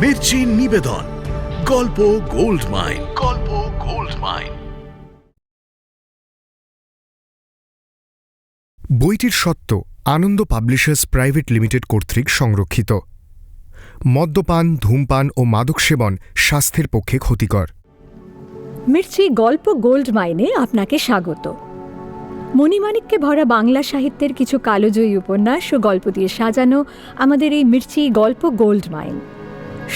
মির্চি নিবেদন গল্প gold mine. গল্প গোল্ড মাইন। বইটির সত্ত্ব আনন্দ পাবলিশার্স প্রাইভেট লিমিটেড কর্তৃক সংরক্ষিত। মদ্যপান, ধূমপান ও মাদক সেবন স্বাস্থ্যের পক্ষে ক্ষতিকর। মির্চি গল্প গোল্ড মাইনে আপনাকে স্বাগত। মণিমাণিক্যে ভরা বাংলা সাহিত্যের কিছু কালোজয়ী উপন্যাস ও গল্প দিয়ে সাজানো আমাদের এই মির্চি গল্প গোল্ড মাইন।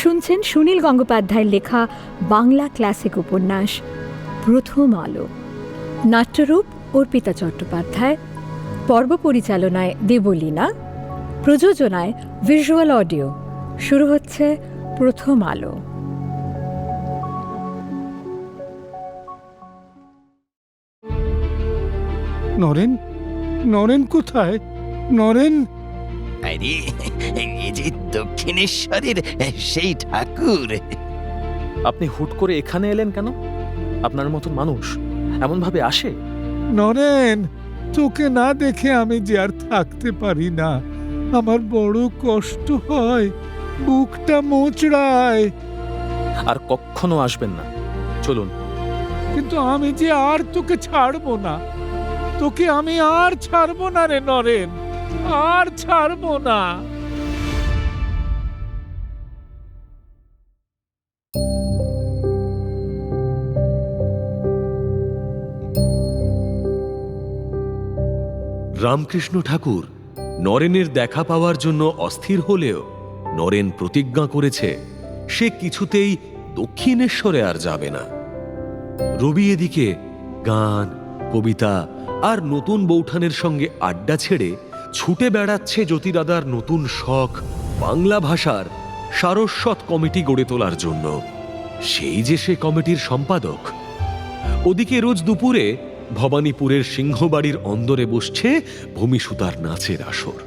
শুনছেন সুনীল গঙ্গোপাধ্যায়ের লেখা বাংলা ক্লাসিক উপন্যাস প্রথম আলো। নাট্যরূপ অর্পিতা চট্টোপাধ্যায়, পর্ব পরিচালনায় দেবলীনা, প্রযোজনায় ভিজুয়াল অডিও। শুরু হচ্ছে প্রথম আলো। নরেন, নরেন কোথায়? নরেন! আরে, এই যে দক্ষিণেশ্বরের সেই ঠাকুর। আপনি হুট করে এখানে এলেন কেন? আপনার মতন মানুষ এমন ভাবে আসে? নরেন, তোকে না দেখে আমি যে আর থাকতে পারি না। আমার বড় কষ্ট হয়, বুকটা মোচড়ায়। আর কখনো আসবেন না, চলুন। কিন্তু আমি যে আর তোকে ছাড়বো না, তোকে আমি আর ছাড়বো না রে নরেন, আর ছাড়বো না। রামকৃষ্ণ ঠাকুর নরেনের দেখা পাওয়ার জন্য অস্থির হলেও নরেন প্রতিজ্ঞা করেছে সে কিছুতেই দক্ষিণেশ্বরে আর যাবে না। রবি এদিকে গান, কবিতা আর নতুন বৌঠানের সঙ্গে আড্ডা ছেড়ে ছুটে বেড়াচ্ছে জ্যোতিদাদার নতুন শখ বাংলা ভাষার সারস্বত কমিটি গড়ে তোলার জন্য। সেই যে সে কমিটির সম্পাদক। ওদিকে রোজ দুপুরে ভবানীপুরের সিংহবাড়ির অন্দরে বসছে ভূমিসুতার নাচের আসর।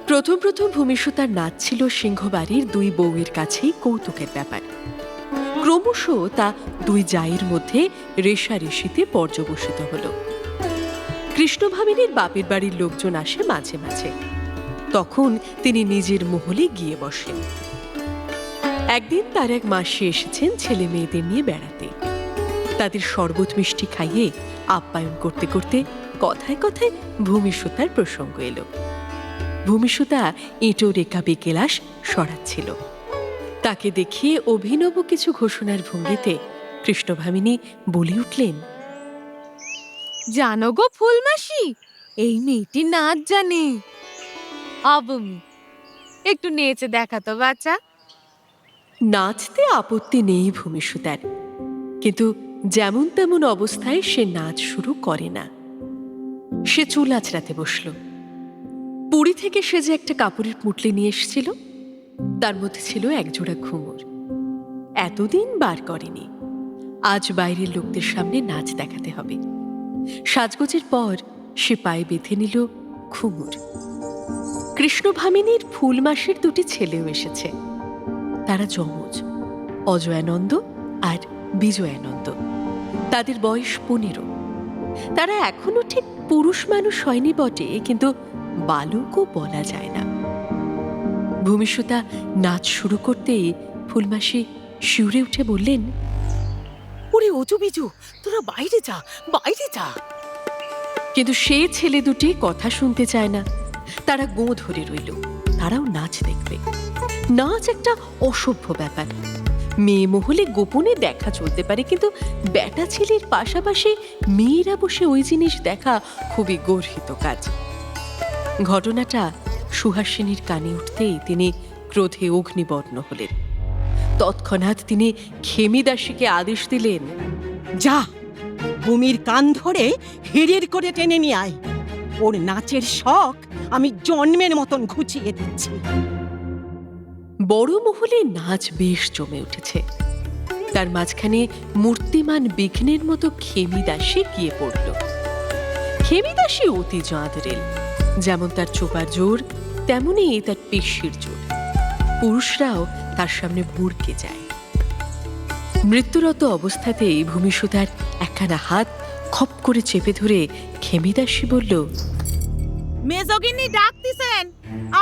প্রথম প্রথম ভূমিসুতার নাচ ছিল সিংহবাড়ির দুই বউয়ের কাছেই কৌতুকের ব্যাপার। ক্রমশ তা দুই জায়ের মধ্যে রেষারেষিতে পর্যবসিত হল। কৃষ্ণভামিনীর বাপের বাড়ির লোকজন আসে মাঝে মাঝে, তখন তিনি নিজের মহলে গিয়ে বসেন। একদিন তার এক মাসি এসেছেন ছেলে মেয়েদের নিয়ে বেড়াতে। তাদের শরবত মিষ্টি খাইয়ে আপ্যায়ন করতে করতে কথায় কথায় ভূমিসুতার প্রসঙ্গ এলো। ভূমিসুতা এঁটো রেখা বেকেলাস সরাচ্ছিল। তাকে দেখিয়ে অভিনব কিছু ঘোষণার ভঙ্গিতে কৃষ্ণভামিনী বলে উঠলেন, জানো গো ফুলমাসি, এই মেয়েটি নাচ জানে। অবমি, একটু নেচে দেখাতো বাচ্চা। নাচতে আপত্তি নেই ভূমিসুতার, কিন্তু যেমন তেমন অবস্থায় সে নাচ শুরু করে না। সে চুল আঁচড়াতে বসল। পুরী থেকে সে যে একটা কাপড়ের পুঁটলি নিয়ে এসেছিল, তার মধ্যে ছিল একজোড়া ঘুঙুর। এতদিন বার করেনি, আজ বাইরের লোকদের সামনে নাচ দেখাতে হবে। সাজগোজের পর সে পায়ে বেঁধে নিল ঘুঙুর। কৃষ্ণভামিনীর ফুলমাসির দুটি ছেলেও এসেছে। তারা যমজ, অজয়ানন্দ আর বিজয়ানন্দ। তাদের বয়স 15। তারা এখনো ঠিক পুরুষ মানুষ হয়নি বটে, কিন্তু বালকও বলা যায় না। ভূমিসুতা নাচ শুরু করতেই ফুলমাসি শিউরে উঠে বললেন, ওরে অজু বিজু, তোরা বাইরে যা, বাইরে যা। কিন্তু সে ছেলে দুটি কথা শুনতে চায় না। তারা গোঁ ধরে রইল, তারাও নাচ দেখবে। নাচ একটা অসভ্য ব্যাপার। মেয়ে মহলে গোপনে দেখা চলতে পারে, কিন্তু বেটা ছেলের পাশাপাশি মেয়েরা বসে ওই জিনিস দেখা খুবই গর্হিত কাজ। ঘটনাটা সুহাসিনীর কানে উঠতেই তিনি ক্রোধে অগ্নিবর্ণ হলেন। তৎক্ষণাৎ তিনি খেমিদাসীকে আদেশ দিলেন, যা, ভূমির কান ধরে হিড়ির করে টেনে নিয়ে আয়। ওর নাচের শখ আমি জন্মের মতন ঘুচিয়ে দিচ্ছি। বড় মহলে নাচ বেশ জমে উঠেছে। তার মাঝখানে মূর্তিমান বিঘ্নের মতো খেমিদাসী গিয়ে পড়ল। খেমিদাসী অতি জাঁদরেল। যেমন তার চোপার জোর, তেমনি তার পেশির জোর। পুরুষরাও তার সামনে ভুরকে যায়। মৃত্যুরত অবস্থাতেই ভূমিসুতার একখানা হাত খপ করে চেপে ধরে খেমিদাসী বলল, মেজগিনি ডাকতিছেন,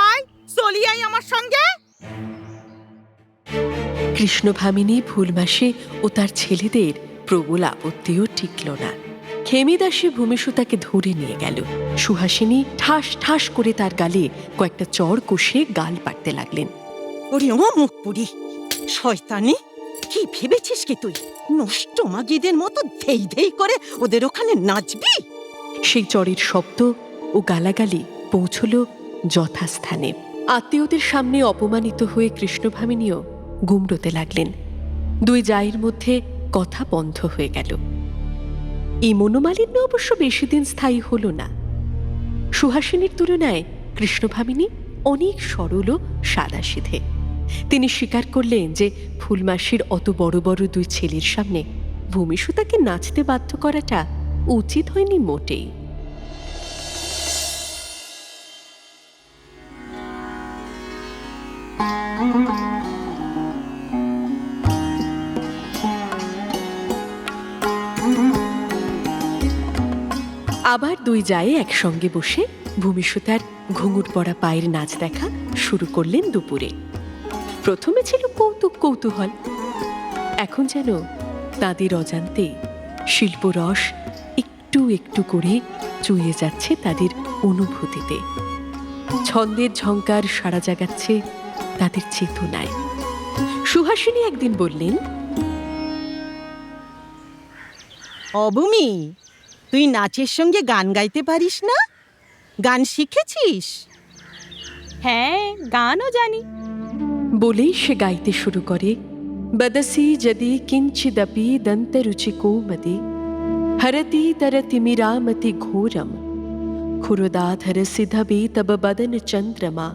আয় চলি আই আমার সঙ্গে। কৃষ্ণভামিনী, ফুলমাসি ও তার ছেলেদের প্রবল আপত্তিও টিকল না। খেমিদাসী ভূমিসুতাকে ধরে নিয়ে গেল। সুহাসিনী ঠাস ঠাস করে তার গালে কয়েকটা চড় কষে গাল পাড়তে লাগলেন। ওরে ও মুখ পুরি শয়তানি, কি ভেবেছিস কি তুই নষ্ট মাগিদের মতো ধেই ধেই করে ওদের ওখানে নাচবি? সেই চড়ের শব্দ ও গালাগালি পৌঁছল যথাস্থানে। আত্মীয়দের সামনে অপমানিত হয়ে কৃষ্ণভামিনীও গুমড়োতে লাগলেন। দুই জায়ের মধ্যে কথা বন্ধ হয়ে গেল। এই মনোমালিন্য অবশ্য বেশি দিন স্থায়ী হল না। সুহাসিনীর তুলনায় কৃষ্ণভামিনী অনেক সরল ও সাদাসিধে। তিনি স্বীকার করলেন যে ফুলমাসির অত বড় বড় দুই ছেলের সামনে ভূমিসুতাকে নাচতে বাধ্য করাটা উচিত হয়নি মোটেই। আবার দুই জায়ে একসঙ্গে বসে ভূমিসুতার ঘুঙুর পড়া পায়ের নাচ দেখা শুরু করলেন দুপুরে। প্রথমে ছিল কৌতুক কৌতূহল, এখন যেন তাদের অজান্তে শিল্পরস একটু একটু করে চুইয়ে যাচ্ছে তাদের অনুভূতিতে। ছন্দের ঝংকার সাড়া জাগাচ্ছে তাদের চেতনায়। সুহাসিনী একদিন বললেন, অবমি, তুই নাচের সঙ্গে গান গাইতে পারিস না? গান শিখেছিস? হ্যাঁ, গানও জানি। বলেই সে গাইতে শুরু করে, বদসি যদি কিঞ্চিদপি দন্তরুচি কোমদে হরতি তরতি মিরামতি ঘোরম ক্ষুরদাধর সিধবে তব বদন চন্দ্রমা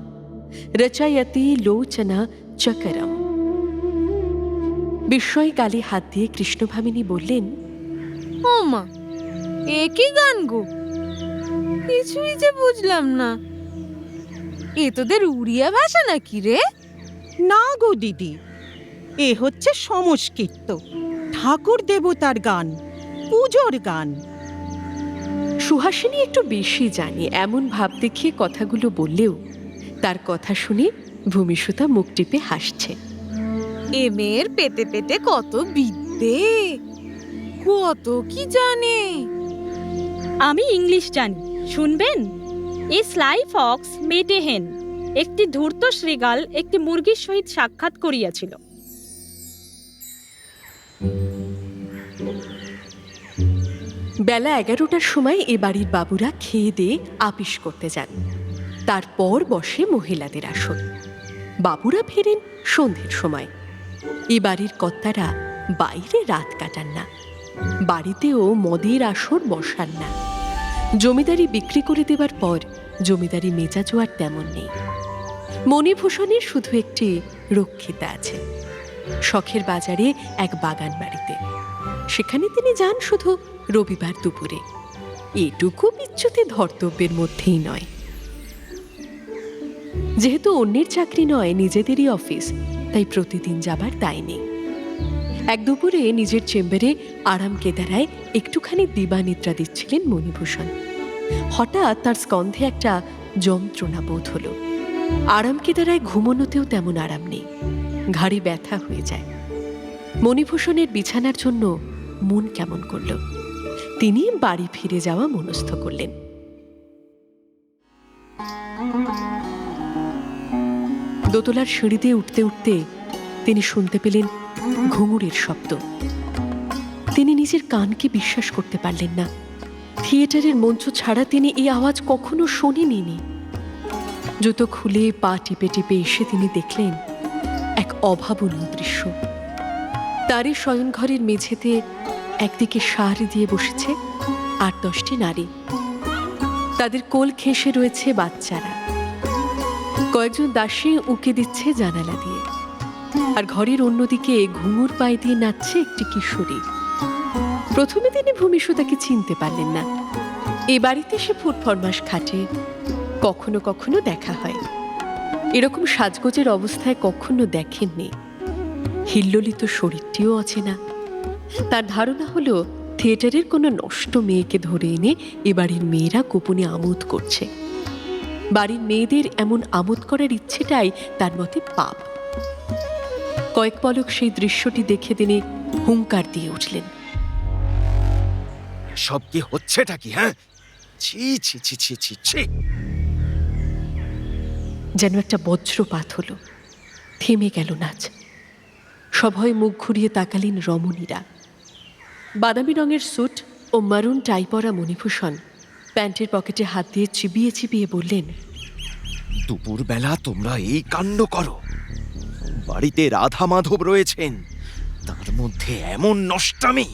রচয়তি লোচনা চকরম। বিস্ময় গালে হাত দিয়ে কৃষ্ণভামিনী বললেন, ও মা, এ কি গান গো? কিছুই যে বুঝলাম না। এ তোদের উড়িয়া ভাষা নাকি রে? না গো দিদি, এ হচ্ছে সংস্কৃত, ঠাকুর দেবতার গান, পুজোর গান। সুহাসিনী একটু বেশি জানে এমন ভাব দেখিয়ে কথাগুলো বললেও তার কথা শুনে ভূমিসুতা মুখ টিপে হাসছে। এ মেয়ের পেটে পেটে কত বিদ্যে, কত কি জানে। আমি ইংলিশ জানি, শুনবেন? এই স্লাই ফক্স মেটে হেন, একটি ধূর্ত শৃগাল একটি মুরগির সহিত সাক্ষাৎ করিয়াছিল। বেলা 11টার সময় এ বাড়ির বাবুরা খেয়ে দিয়ে আপিস করতে যান। তারপর বসে মহিলাদের আসর। বাবুরা ফেরেন সন্ধ্যের সময়। এ বাড়ির কর্তারা বাইরে রাত কাটান না, বাড়িতেও মদের আসর বসান না। জমিদারি বিক্রি করে দেবার পর জমিদারি মেজাজও আর তেমন নেই। মণিভূষণের শুধু একটি রক্ষিতা আছে, শখের বাজারে এক বাগান বাড়িতে। সেখানে তিনি যান শুধু রবিবার দুপুরে। এটুকু বিচ্যুতি ধর্তব্যের মধ্যেই নয়। যেহেতু অন্যের চাকরি নয়, নিজেদেরই অফিস, তাই প্রতিদিন যাবার দায় নেই। এক দুপুরে নিজের চেম্বারে আরাম কেদারায় একটুখানি দিবানিদ্রা দিচ্ছিলেন মণিভূষণ। হঠাৎ তার স্কন্ধে একটা যন্ত্রণা বোধ হলো। আরাম কেদারায় ঘুমোনোতেও তেমন আরাম নেই, ঘাড়ে ব্যথা হয়ে যায়। মণিভূষণের বিছানার জন্য মন কেমন করল। তিনি বাড়ি ফিরে যাওয়া মনস্থ করলেন। দোতলার সিঁড়িতে উঠতে উঠতে তিনি শুনতে পেলেন ঘুঙুরের শব্দ। তিনি নিজের কানকে বিশ্বাস করতে পারলেন না। থিয়েটারের মঞ্চ ছাড়া তিনি এই আওয়াজ কখনো শোনেননি। জুতো খুলে পা টিপে টিপে এসে তিনি দেখলেন এক অভাবনীয় দৃশ্য। তারই শয়নঘরের মেঝেতে একদিকে সারি দিয়ে বসেছে 8-10টি নারী। তাদের কোল ঘেঁষে রয়েছে বাচ্চারা। কয়েকজন দাসী উঁকে দিচ্ছে জানালা দিয়ে, আর ঘরের অন্যদিকে ঘুঙুর পায়ে দিয়ে নাচছে একটি কিশোরী। প্রথমে তিনি ভূমিসুতাকে চিনতে পারলেন না। এ বাড়িতে সে ফুটফরমাস খাটে, কখনো কখনো দেখা হয়। এরকম সাজগোজের অবস্থায় কখনো দেখেননি। হিল্লোলিত শরীরটিও অচেনা। তার ধারণা হলো থিয়েটারের কোনো নষ্ট মেয়েকে ধরে এনে এ বাড়ির মেয়েরা গোপনে আমোদ করছে। বাড়ির মেয়েদের এমন আমোদ করার ইচ্ছেটাই তার মতে পাপ। কয়েক পলক সেই দৃশ্যটি দেখে তিনি হুঙ্কার দিয়ে উঠলেন। সব কি হচ্ছেটা কি? হ্যাঁ, ছি ছি ছি ছি ছি ছি। যেন একটা বজ্রপাত হলো, থেমে গেল নাচ। সভয়ে মুখ ঘুরিয়ে তাকালেন রমণীরা। বাদামি রঙের স্যুট ও মারুন টাই পরা মণিভূষণ প্যান্টের পকেটে হাত দিয়ে চিবিয়ে চিবিয়ে বললেন, দুপুরবেলা তোমরা এই কাণ্ড করো? বাড়িতে রাধা মাধব রয়েছেন, তার মধ্যে এমন নষ্টামি!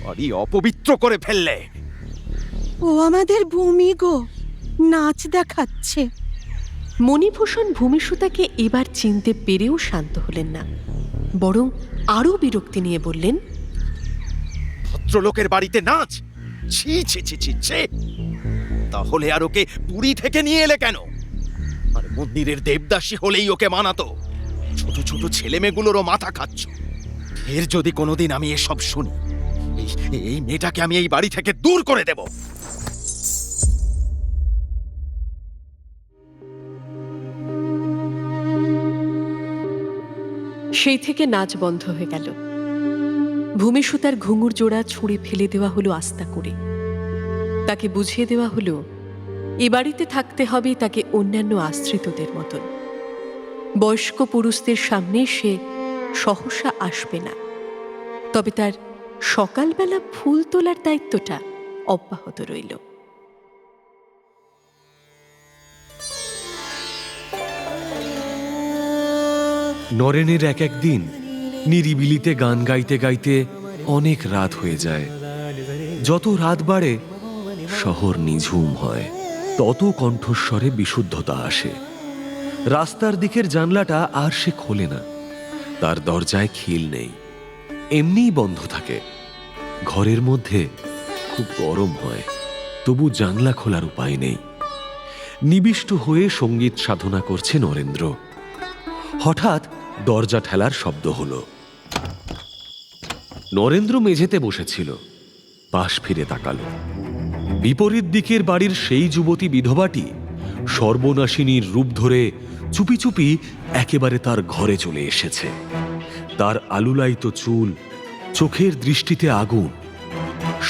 বাড়ি অপবিত্র করে ফেললে। ও আমাদের ভূমি গো, নাচ দেখাচ্ছে। মণিভূষণ ভূমিসুতাকে এবার চিনতে পেরেও শান্ত হলেন না, বরং আরও বিরক্তি নিয়ে বললেন, ভদ্রলোকের বাড়িতে নাচ? ছি ছি ছি ছি ছি। তাহলে আর ওকে পুরী থেকে নিয়ে এলে কেন? আর মন্দিরের দেবদাসী হলেই ওকে মানাতো। ছোট ছোট ছেলে মেয়েগুলোরও মাথা খাচ্ছ। ফের যদি কোনোদিন আমি এসব শুনি, এই মেয়েটাকে আমি এই বাড়ি থেকে দূর করে দেব। সেই থেকে নাচ বন্ধ হয়ে গেল। ভূমিসুতার ঘুঙুর জোড়া ছুঁড়ে ফেলে দেওয়া হলো আস্তা করে। তাকে বুঝিয়ে দেওয়া হলো এ বাড়িতে থাকতে হবে তাকে অন্যান্য আশ্রিতদের মতন। বয়স্ক পুরুষদের সামনে সে সহসা আসবে না, তবে তার সকালবেলা ফুল তোলার দায়িত্বটা অব্যাহত রইল। নরেনের এক একদিন নিরিবিলিতে গান গাইতে গাইতে অনেক রাত হয়ে যায়। যত রাত বাড়ে শহর নিঝুম হয়, তত কণ্ঠস্বরে বিশুদ্ধতা আসে। রাস্তার দিকের জানলাটা আর সে খোলে না, তার দরজায় খিল নেই, এমনিই বন্ধ থাকে। ঘরের মধ্যে খুব গরম হয়, তবু জানলা খোলার উপায় নেই। নিবিষ্ট হয়ে সঙ্গীত সাধনা করছে নরেন্দ্র। হঠাৎ দরজা ঠেলার শব্দ হলো। নরেন্দ্র মেঝেতে বসেছিল, পাশ ফিরে তাকালো। বিপরীত দিকের বাড়ির সেই যুবতী বিধবাটি সর্বনাশিনীর রূপ ধরে চুপি চুপি একেবারে তার ঘরে চলে এসেছে। তার আলুলায়িত চুল, চোখের দৃষ্টিতে আগুন,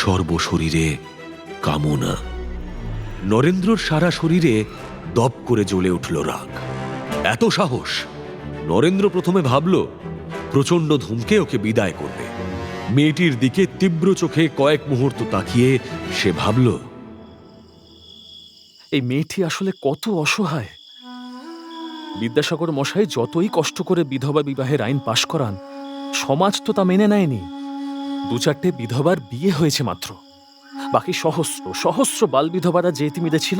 সর্বশরীরে কামনা। নরেন্দ্রর সারা শরীরে দপ করে জ্বলে উঠল রাগ। এত সাহস! নরেন্দ্র প্রথমে ভাবল প্রচণ্ড ধুমকে ওকে বিদায় করবে। মেয়েটির দিকে তীব্র চোখে কয়েক মুহূর্ত তাকিয়ে সে ভাবল, এই মেয়েটি আসলে কত অসহায়। বিদ্যাসাগর মশাই যতই কষ্ট করে বিধবা বিবাহের আইন পাশ করান, সমাজ তো তা মেনে নেয়নি। 2-4টে বিধবার বিয়ে হয়েছে মাত্র, বাকি সহস্র সহস্র বাল বিধবারা যে তিমিরে ছিল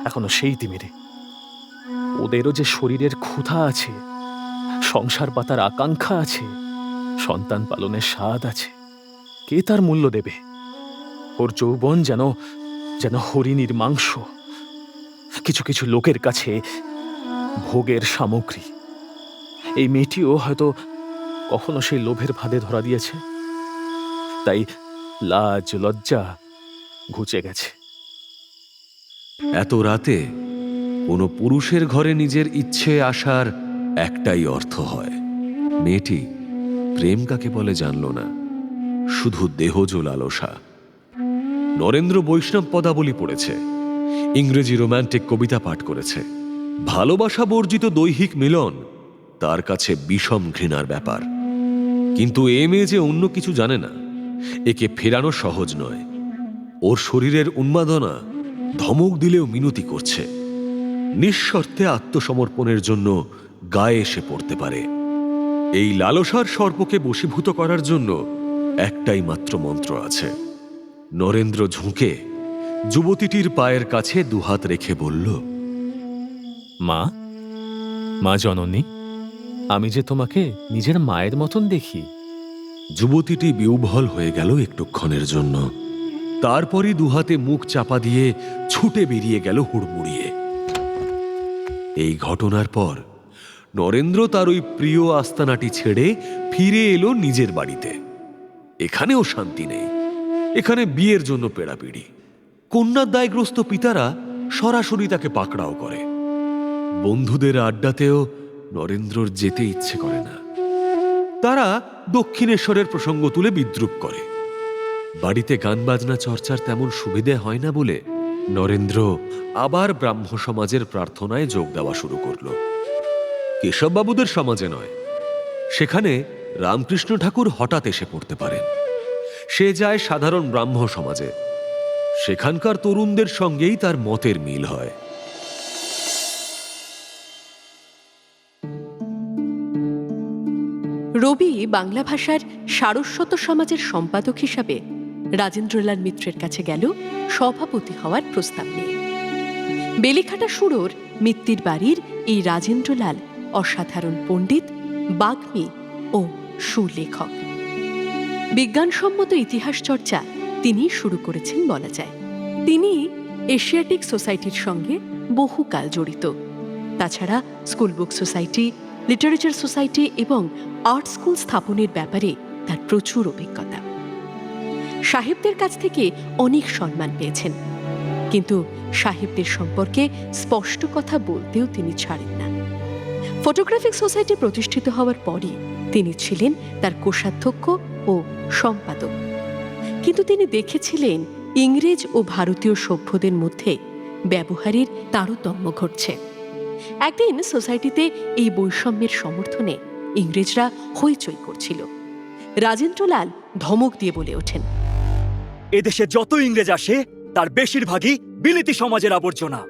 এখনো সেই তিমিরে। ওদেরও যে শরীরের ক্ষুধা আছে, সংসার পাতার আকাঙ্ক্ষা আছে, সন্তান পালনের স্বাদ আছে, কে তার মূল্য দেবে? ওর যৌবন যেন যেন হরিণীর মাংস, কিছু কিছু লোকের কাছে ভোগের সামগ্রী। এই মেয়েটিও হয়তো কখনো সেই লোভের ফাঁদে ধরা দিয়েছে, তাই লাজ লজ্জা ঘুচে গেছে। এত রাতে কোনো পুরুষের ঘরে নিজের ইচ্ছে আসার একটাই অর্থ হয়। মেয়েটি প্রেম কাকে বলে জানল না, শুধু দেহজ লালসা। নরেন্দ্র বৈষ্ণব পদাবলী পড়েছে, ইংরেজি রোম্যান্টিক কবিতা পাঠ করেছে। ভালোবাসা বর্জিত দৈহিক মিলন তার কাছে বিষম ঘৃণার ব্যাপার। কিন্তু এ মেয়ে যে অন্য কিছু জানে না, একে ফেরানো সহজ নয়। ওর শরীরের উন্মাদনা ধমক দিলেও মিনতি করছে। নিঃশর্তে আত্মসমর্পণের জন্য গায়ে এসে পড়তে পারে। এই লালসার সর্পকে বশীভূত করার জন্য একটাই মাত্র মন্ত্র আছে। নরেন্দ্র ঝুঁকে যুবতীটির পায়ের কাছে দুহাত রেখে বলল, মা, মা জননী, আমি যে তোমাকে নিজের মায়ের মতন দেখি। যুবতীটি বিহ্বল হয়ে গেল একটুক্ষণের জন্য, তারপরই দুহাতে মুখ চাপা দিয়ে ছুটে বেরিয়ে গেল হুড়মুড়িয়ে। এই ঘটনার পর নরেন্দ্র তার ওই প্রিয় আস্তানাটি ছেড়ে ফিরে এলো নিজের বাড়িতে। এখানেও শান্তি নেই। এখানে বিয়ের জন্য পেড়াপিড়ি। কন্যার দায়গ্রস্ত পিতারা সরাসরি তাকে পাকড়াও করে। বন্ধুদের আড্ডাতেও নরেন্দ্রর যেতে ইচ্ছে করে না। তারা দক্ষিণেশ্বরের প্রসঙ্গ তুলে বিদ্রূপ করে। বাড়িতে গান বাজনা চর্চার তেমন সুবিধে হয় না বলে নরেন্দ্র আবার ব্রাহ্ম সমাজের প্রার্থনায় যোগ দেওয়া শুরু করল। কেশববাবুদের সমাজে নয়, সেখানে রামকৃষ্ণ ঠাকুর হঠাৎ এসে পড়তে পারেন। সে যায় সাধারণ ব্রাহ্ম সমাজে। সেখানকার তরুণদের সঙ্গেই তার মতের মিল হয়। রবি বাংলা ভাষার সারস্বত সমাজের সম্পাদক হিসাবে রাজেন্দ্রলাল মিত্রের কাছে গেল সভাপতি হওয়ার প্রস্তাব নিয়ে। বেলিখাটা সুরোর মিত্তির বাড়ির এই রাজেন্দ্রলাল অসাধারণ পণ্ডিত, বাগ্মী ও সুলেখক। বিজ্ঞানসম্মত ইতিহাস চর্চা তিনি শুরু করেছেন বলা যায়। তিনি এশিয়াটিক সোসাইটির সঙ্গে বহুকাল জড়িত। তাছাড়া school book society, literature society এবং আর্ট স্কুল স্থাপনের ব্যাপারে তার প্রচুর অভিজ্ঞতা। সাহেবদের কাছ থেকে অনেক সম্মান পেয়েছেন, কিন্তু সাহেবদের সম্পর্কে স্পষ্ট কথা বলতেও তিনি ছাড়েন না। ফটোগ্রাফিক সোসাইটি প্রতিষ্ঠিত হওয়ার পরই তিনি ছিলেন তার কোষাধ্যক্ষ ও সম্পাদক। কিন্তু তিনি দেখেছিলেন ইংরেজ ও ভারতীয় সভ্যদের মধ্যে ব্যবহারের তারতম্য ঘটছে। একদিন সোসাইটিতে এই বৈষম্যের সমর্থনে ইংরেজরা হইচই করছিল। রাজেন্দ্রলাল ধমক দিয়ে বলে ওঠেন, এদেশে যত ইংরেজ আসে তার বেশিরভাগই বিলিতি সমাজের আবর্জনা।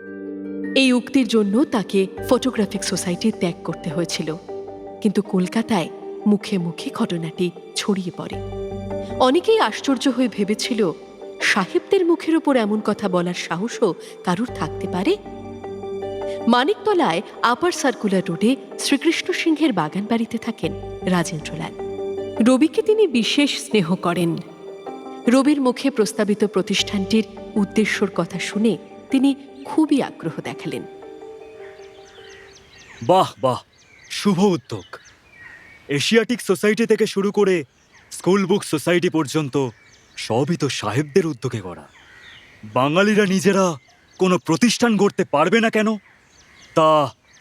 এই উক্তির জন্য তাকে ফটোগ্রাফিক সোসাইটি ত্যাগ করতে হয়েছিল। কিন্তু কলকাতায় মুখে মুখে ঘটনাটি ছড়িয়ে পড়ে। অনেকেই আশ্চর্য হয়ে ভেবেছিল, সাহেবদের মুখের ওপর এমন কথা বলার সাহসও কারুর থাকতে পারে। মানিকতলায় আপার সার্কুলার রোডে শ্রীকৃষ্ণ সিংহের বাগান বাড়িতে থাকেন রাজেন্দ্রলাল। রবিকে তিনি বিশেষ স্নেহ করেন। রবির মুখে প্রস্তাবিত প্রতিষ্ঠানটির উদ্দেশ্যর কথা শুনে তিনি খুবই আগ্রহ দেখালেন। বাহ বাহ, শুভ উদ্যোগ। এশিয়াটিক সোসাইটি থেকে শুরু করে স্কুল বুক সোসাইটি পর্যন্ত সবই তো সাহেবদের উদ্যোগে করা। বাঙালিরা নিজেরা কোনো প্রতিষ্ঠান গড়তে পারবে না কেন? তা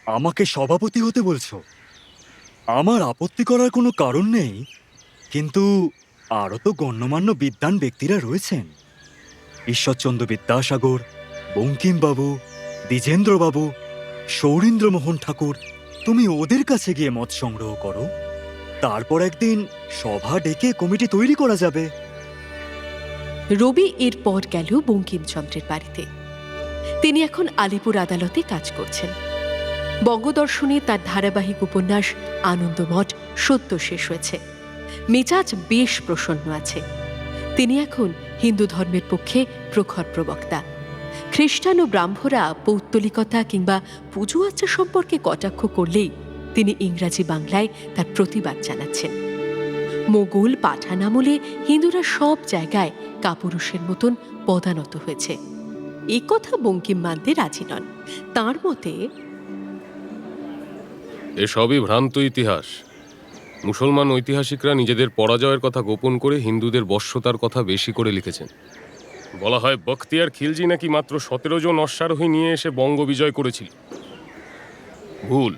আমাকে সভাপতি হতে বলছো? আমার আপত্তি করার কোনো কারণ নেই, কিন্তু আরও তো গণ্যমান্য বিদ্বান ব্যক্তিরা রয়েছেন। ঈশ্বরচন্দ্র বিদ্যাসাগর, বঙ্কিমবাবু, দ্বিজেন্দ্রবাবু, সৌরীন্দ্রমোহন ঠাকুর। তুমি ওদের কাছে গিয়ে মত সংগ্রহ করো, তারপর একদিন সভা ডেকে কমিটি তৈরি করা যাবে। রবি এরপর গেল বঙ্কিমচন্দ্রের বাড়িতে। তিনি এখন আলিপুর আদালতে কাজ করছেন। বঙ্গদর্শনে তার ধারাবাহিক উপন্যাস আনন্দমঠ সদ্য শেষ হয়েছে। মেজাজ বেশ প্রসন্ন আছে। তিনি এখন হিন্দু ধর্মের পক্ষে প্রখর প্রবক্তা। খ্রিস্টান ও ব্রাহ্মরা পৌত্তলিকতা কিংবা পুজো আচ্চা সম্পর্কে কটাক্ষ করলেই তিনি ইংরাজি বাংলায় তার প্রতিবাদ জানাচ্ছেন। মোগল পাঠান আমলে হিন্দুরা সব জায়গায় কাপুরুষের মতন পদানত হয়েছে, এ কথা বঙ্কিম মানতে রাজি নন। তাঁর মতে এসবই ভ্রান্ত ইতিহাস। মুসলমান ঐতিহাসিকরা নিজেদের পরাজয়ের কথা গোপন করে হিন্দুদের বশ্যতার কথা বেশি করে লিখেছেন। বলা হয় বখতিয়ার খিলজি নাকি মাত্র 17 জন অশ্বারোহী নিয়ে এসে বঙ্গ বিজয় করেছিল। ভুল,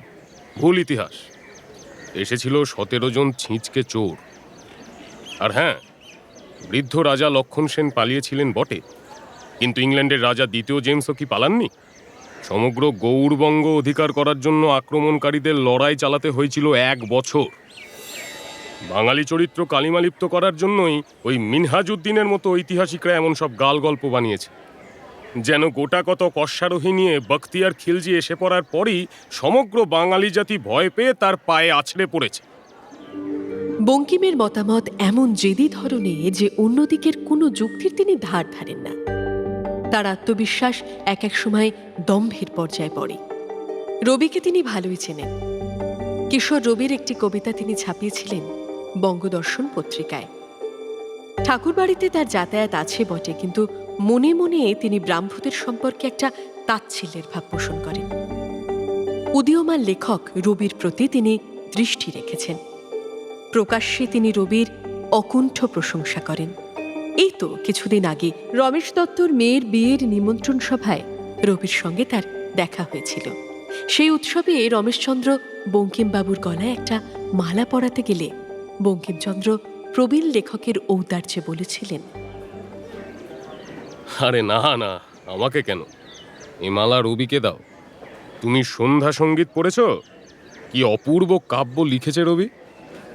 ভুল ইতিহাস। এসেছিল 17 জন ছিঁচকে চোর। আর হ্যাঁ, বৃদ্ধ রাজা লক্ষণ সেন পালিয়েছিলেন বটে, কিন্তু ইংল্যান্ডের রাজা দ্বিতীয় জেমসও কি পালাননি? সমগ্র গৌড়বঙ্গ অধিকার করার জন্য আক্রমণকারীদের লড়াই চালাতে হয়েছিল 1 বছর। বাঙালি চরিত্র কালিমালিপ্ত করার জন্যই ওই মিনহাজউদ্দিনের মতো ঐতিহাসিকরা এমন সব গাল গল্প বানিয়েছে, যেন গোটা কত অশ্বারোহী নিয়ে বখতিয়ার খিলজি এসে পড়ার পরই সমগ্র বাঙালি জাতি ভয় পেয়ে তার পায়ে আছড়ে পড়েছে। বঙ্কিমের মতামত এমন জেদি ধরনের যে অন্যদিকের কোনো যুক্তির তিনি ধার ধারেন না। তার আত্মবিশ্বাস এক এক সময় দম্ভের পর্যায়ে পড়ে। রবিকে তিনি ভালোই চেনেন। কিশোর রবির একটি কবিতা তিনি ছাপিয়েছিলেন বঙ্গদর্শন পত্রিকায়। ঠাকুরবাড়িতে তার যাতায়াত আছে বটে, কিন্তু মনে মনে তিনি ব্রাহ্মদের সম্পর্কে একটা তাচ্ছিল্যের ভাব পোষণ করেন। উদীয়মান লেখক রবির প্রতি তিনি দৃষ্টি রেখেছেন। প্রকাশ্যে তিনি রবির অকুণ্ঠ প্রশংসা করেন। এই তো কিছুদিন আগে রমেশ দত্তর মেয়ের বিয়ের নিমন্ত্রণ সভায় রবির সঙ্গে তার দেখা হয়েছিল। সেই উৎসবে রমেশচন্দ্র বঙ্কিমবাবুর গলায় একটা মালা পরাতে গেলে বঙ্কিমচন্দ্র প্রবীণ লেখকের ঔদার্যে বলেছিলেন, আরে না না, আমাকে কেন, এ মালা রবিকে দাও। তুমি সন্ধ্যা সঙ্গীত পড়েছ? কি অপূর্ব কাব্য লিখেছে রবি।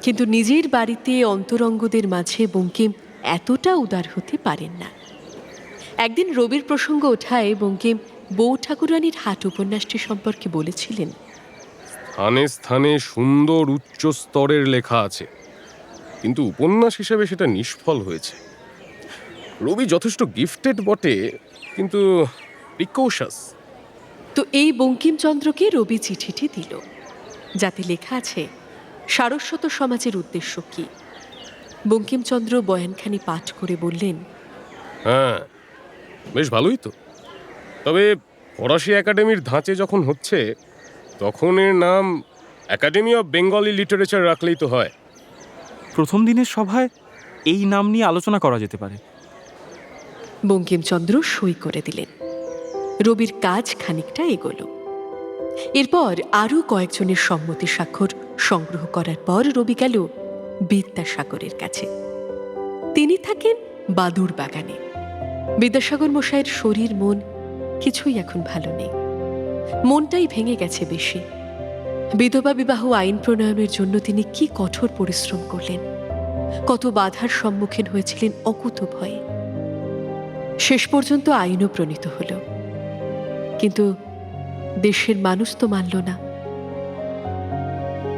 কিন্তু নিজের বাড়িতে অন্তরঙ্গদের মাঝে বঙ্কিম এতটা উদার হতে পারেন না। একদিন রবির প্রসঙ্গ ওঠায় বঙ্কিম বউ ঠাকুরানীর হাট উপন্যাসটি সম্পর্কে বলেছিলেন, স্থানে স্থানে সুন্দর উচ্চ স্তরের লেখা আছে, কিন্তু উপন্যাস হিসেবে সেটা নিষ্ফল হয়েছে। রবি যথেষ্ট গিফটেড বটে, কিন্তু প্রিকশাস। তো এই বঙ্কিমচন্দ্রকে রবি চিঠিটি দিল, যাতে লেখা আছে সারস্বত সমাজের উদ্দেশ্য কি। বঙ্কিমচন্দ্র বয়ানখানি পাঠ করে বললেন, হ্যাঁ, বেশ ভালোই তো। তবে ফরাসি একাডেমির ধাঁচে যখন হচ্ছে, তখন এর নাম একাডেমি অফ বেঙ্গলি লিটারেচার রাখলেই তো হয়। প্রথম দিনের সভায় এই নাম নিয়ে আলোচনা করা যেতে পারে। বঙ্কিমচন্দ্র সই করে দিলেন। রবির কাজ খানিকটা এগোলো। এরপর আরও কয়েকজনের সম্মতি স্বাক্ষর সংগ্রহ করার পর রবি গেল বিদ্যাসাগরের কাছে। তিনি থাকেন বাদুর বাগানে। বিদ্যাসাগর মশাইয়ের শরীর মন কিছুই এখন ভালো নেই, মনটাই ভেঙে গেছে বেশি। বিধবা বিবাহ আইন প্রণয়নের জন্য তিনি কি কঠোর পরিশ্রম করলেন, কত বাধার সম্মুখীন হয়েছিলেন অকুত ভয়ে। শেষ পর্যন্ত আইনও প্রণীত হল, কিন্তু দেশের মানুষ তো মানল না।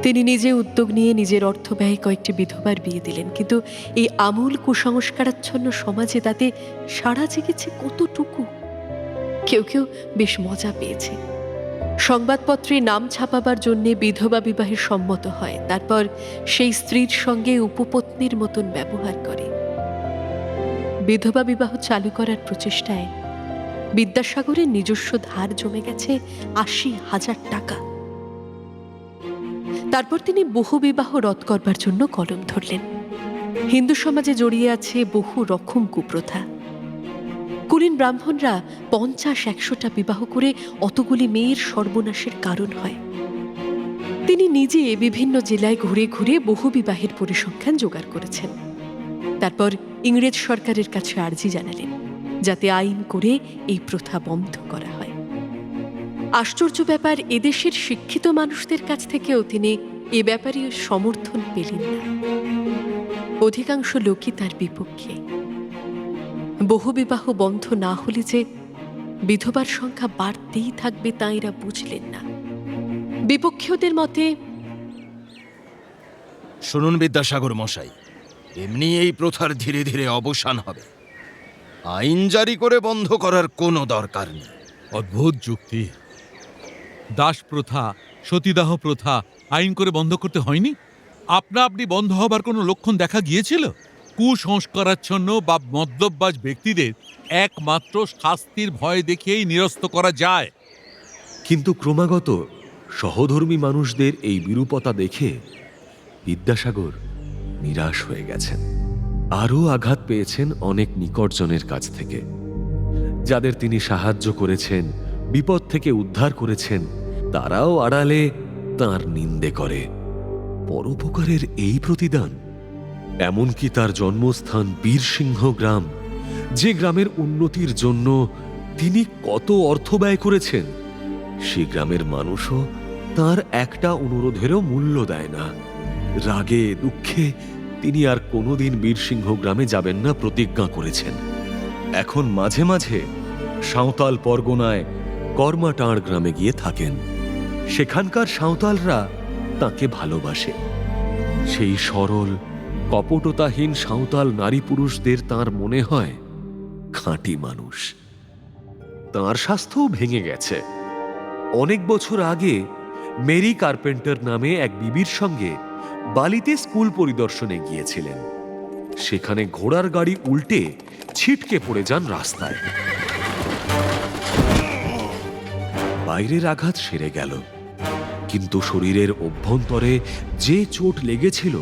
তিনি নিজে উদ্যোগ নিয়ে নিজের অর্থ ব্যয়ে কয়েকটি বিধবার বিয়ে দিলেন, কিন্তু এই আমূল কুসংস্কারাচ্ছন্ন সমাজে তাতে সাড়া জেগেছে কতটুকু। কেউ কেউ বেশ মজা পেয়েছে। সংবাদপত্রে নাম ছাপাবার জন্য বিধবা বিবাহে সম্মত হয়, তারপর সেই স্ত্রীর সঙ্গে উপপত্নীর মতন ব্যবহার করে। বিধবা বিবাহ চালু করার প্রচেষ্টায় বিদ্যাসাগরের নিজস্ব ধার জমে গেছে ৮০,০০০ টাকা। তারপর তিনি বহু বিবাহ রদ করবার জন্য কলম ধরলেন। হিন্দু সমাজে জড়িয়ে আছে বহু রকম কুপ্রথা। কুলীন ব্রাহ্মণরা ৫০-১০০টা বিবাহ করে অতগুলি মেয়ের সর্বনাশের কারণ হয়। তিনি নিজে বিভিন্ন জেলায় ঘুরে ঘুরে বহু বিবাহের পরিসংখ্যান জোগাড় করেছেন। তারপর ইংরেজ সরকারের কাছে আর্জি জানালেন, যাতে আইন করে এই প্রথা বন্ধ করা হয়। আশ্চর্য ব্যাপার, এদেশের শিক্ষিত মানুষদের কাছ থেকেও তিনি এ ব্যাপারে সমর্থন পেলেন না। অধিকাংশ লোকই তার বিপক্ষে। বহুবিবাহ বন্ধ না হলে যে বিধবার সংখ্যা বাড়তেই থাকবে তা এরা বুঝলেন না। বিপক্ষীয়দের মতে, শুনুন বিদ্যাসাগর মশাই, এমনি এই প্রথার ধীরে ধীরে অবসান হবে। আইন জারি করে বন্ধ করার কোনো দরকার নেই। অদ্ভুত যুক্তি। দাস প্রথা, সতীদাহ প্রথা আইন করে বন্ধ করতে হয়নি? আপনা আপনি বন্ধ হবার কোনো লক্ষণ দেখা গিয়েছিল? কুসংস্কারাচ্ছন্ন বা মদ্যপবাজ ব্যক্তিদের একমাত্র শাস্তির ভয় দেখিয়েই নিরস্ত করা যায়। কিন্তু ক্রমাগত সহধর্মী মানুষদের এই বিরূপতা দেখে বিদ্যাসাগর নিরাশ হয়ে গেছেন। আরও আঘাত পেয়েছেন অনেক নিকটজনের কাছ থেকে। যাদের তিনি সাহায্য করেছেন, বিপদ থেকে উদ্ধার করেছেন, তারাও আড়ালে তাঁর নিন্দে করে। পরোপকারের এই প্রতিদান, এমনকি তার জন্মস্থান বীরসিংহ গ্রাম, যে গ্রামের উন্নতির জন্য তিনি কত অর্থ ব্যয় করেছেন, সে গ্রামের মানুষও তার একটা অনুরোধেরও মূল্য দেয় না। রাগে দুঃখে তিনি আর কোনোদিন বীরসিংহ গ্রামে যাবেন না প্রতিজ্ঞা করেছেন। এখন মাঝে মাঝে সাঁওতাল পরগনায় কর্মাটাঁড় গ্রামে গিয়ে থাকেন। সেখানকার সাঁওতালরা তাকে ভালোবাসে। সেই সরল কপটতাহীন সাঁওতাল নারী পুরুষদের তাঁর মনে হয় খাঁটি মানুষ। তাঁর স্বাস্থ্যও ভেঙে গেছে। অনেক বছর আগে মেরি কার্পেন্টার নামে এক বিবির সঙ্গে বালিতে স্কুল পরিদর্শনে গিয়েছিলেন। সেখানে ঘোড়ার গাড়ি উল্টে ছিটকে পড়ে যান রাস্তায়। বাইরের আঘাত সেরে গেল, কিন্তু শরীরের অভ্যন্তরে যে চোট লেগেছিল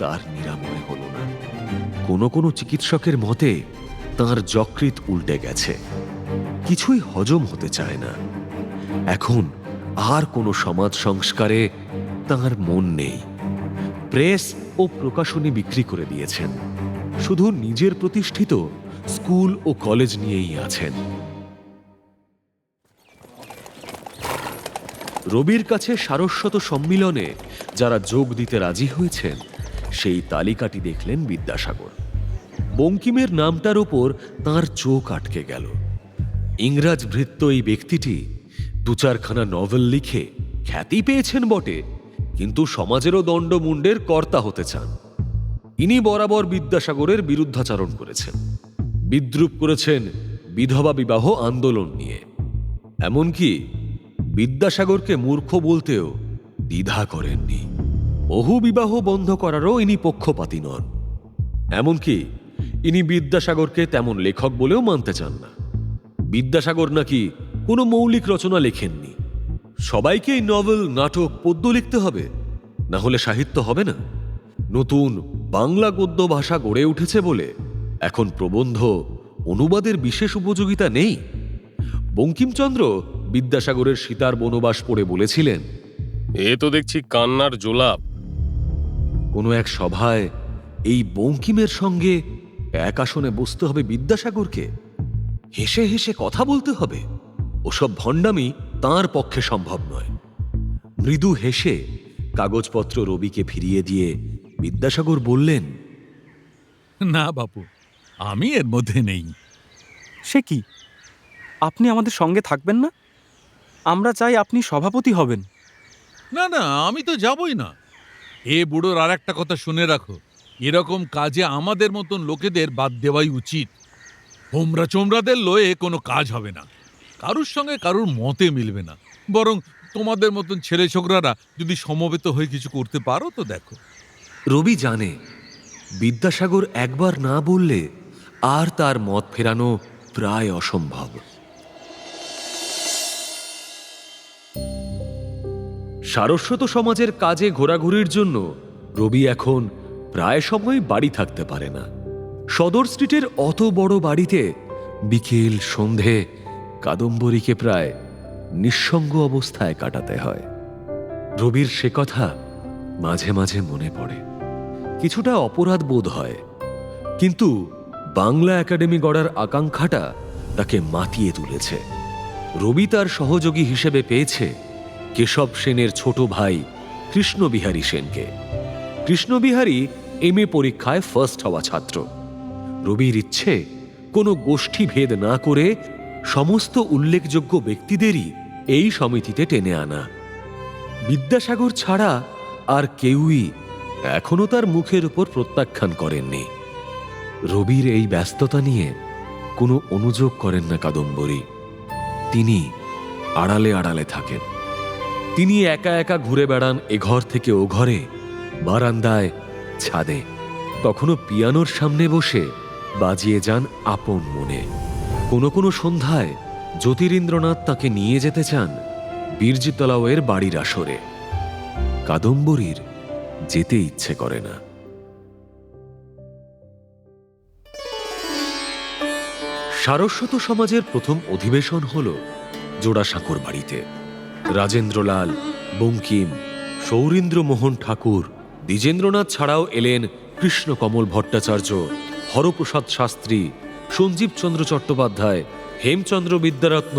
তার নিরাময় হল না। কোনো কোনো চিকিৎসকের মতে তাঁর যকৃৎ উল্টে গেছে, কিছুই হজম হতে চায় না। এখন আর কোনো সমাজ সংস্কারে তাঁর মন নেই। প্রেস ও প্রকাশনী বিক্রি করে দিয়েছেন, শুধু নিজের প্রতিষ্ঠিত স্কুল ও কলেজ নিয়েই আছেন। রবির কাছে সারস্বত সম্মিলনে যারা যোগ দিতে রাজি হয়েছেন সেই তালিকাটি দেখলেন বিদ্যাসাগর। বঙ্কিমের নামটার ওপর তাঁর চোখ আটকে গেল। ইংরাজ ভৃত্য এই ব্যক্তিটি দু চারখানা নভেল লিখে খ্যাতি পেয়েছেন বটে, কিন্তু সমাজেরও দণ্ডমুণ্ডের কর্তা হতে চান। ইনি বরাবর বিদ্যাসাগরের বিরুদ্ধাচরণ করেছেন, বিদ্রূপ করেছেন বিধবা বিবাহ আন্দোলন নিয়ে। এমনকি বিদ্যাসাগরকে মূর্খ বলতেও দ্বিধা করেননি। বহু বিবাহ বন্ধ করারও ইনি পক্ষপাতী নন। এমনকি ইনি বিদ্যাসাগরকে তেমন লেখক বলেও মানতে চান না। বিদ্যাসাগর নাকি কোনো মৌলিক রচনা লেখেননি। সবাইকেই নভেল, নাটক, পদ্য লিখতে হবে, না হলে সাহিত্য হবে না। নতুন বাংলা গদ্য ভাষা গড়ে উঠেছে বলে এখন প্রবন্ধ, অনুবাদের বিশেষ উপযোগিতা নেই। বঙ্কিমচন্দ্র বিদ্যাসাগরের সীতার বনবাস পড়ে বলেছিলেন, এ তো দেখছি কান্নার জোলাপ। কোনো এক সভায় এই বঙ্কিমের সঙ্গে এক আসনে বসতে হবে বিদ্যাসাগরকে, হেসে হেসে কথা বলতে হবে, ওসব ভণ্ডামি তাঁর পক্ষে সম্ভব নয়। মৃদু হেসে কাগজপত্র রবিকে ফিরিয়ে দিয়ে বিদ্যাসাগর বললেন, না বাপু, আমি এর মধ্যে নেই। সে কি, আপনি আমাদের সঙ্গে থাকবেন না? আমরা চাই আপনি সভাপতি হবেন। না না, আমি তো যাবই না। এ বুড়োর আর একটা কথা শুনে রাখো, এরকম কাজে আমাদের মতন লোকেদের বাদ দেওয়াই উচিত। হোমরা চোমরাদের লয়ে কোনো কাজ হবে না, কারুর সঙ্গে কারুর মতে মিলবে না। বরং তোমাদের মতন ছেলে ছোকরারা যদি সমবেত হয়ে কিছু করতে পারো তো দেখো। রবি জানে বিদ্যাসাগর একবার না বললে আর তার মত ফেরানো প্রায় অসম্ভব। সারস্বত সমাজের কাজে ঘোরাঘুরির জন্য রবি এখন প্রায় সময় বাড়ি থাকতে পারে না। সদর স্ট্রিটের অত বড় বাড়িতে বিকেল সন্ধে কাদম্বরীকে প্রায় নিঃসঙ্গ অবস্থায় কাটাতে হয়। রবির সে কথা মাঝে মাঝে মনে পড়ে, কিছুটা অপরাধ বোধ হয়, কিন্তু বাংলা একাডেমি গড়ার আকাঙ্ক্ষাটা তাকে মাতিয়ে তুলেছে। রবি তার সহযোগী হিসেবে পেয়েছে কেশব সেনের ছোট ভাই কৃষ্ণবিহারী সেনকে। কৃষ্ণবিহারী এমএ পরীক্ষায় ফার্স্ট হওয়া ছাত্র। রবির ইচ্ছে কোনো গোষ্ঠী ভেদ না করে সমস্ত উল্লেখযোগ্য ব্যক্তিদেরই এই সমিতিতে টেনে আনা। বিদ্যাসাগর ছাড়া আর কেউই এখনো তার মুখের উপর প্রত্যাখ্যান করেননি। রবির এই ব্যস্ততা নিয়ে কোনো অনুযোগ করেন না কাদম্বরী। তিনি আড়ালে আড়ালে থাকেন। তিনি একা একা ঘুরে বেড়ান এঘর থেকে ও ঘরে, বারান্দায়, ছাদে। কখনো পিয়ানোর সামনে বসে বাজিয়ে যান আপন মনে। কোনো কোনো সন্ধ্যায় জ্যোতিরিন্দ্রনাথ তাকে নিয়ে যেতে চান বীরজিতলাওয়ের বাড়ির আসরে। কাদম্বরীর যেতে ইচ্ছে করে না। সারস্বত সমাজের প্রথম অধিবেশন হল জোড়াসাঁকোর বাড়িতে। রাজেন্দ্রলাল, বঙ্কিম, সৌরীন্দ্রমোহন ঠাকুর, দ্বিজেন্দ্রনাথ ছাড়াও এলেন কৃষ্ণকমল ভট্টাচার্য, হরপ্রসাদ শাস্ত্রী, সঞ্জীবচন্দ্র চট্টোপাধ্যায়, হেমচন্দ্র বিদ্যারত্ন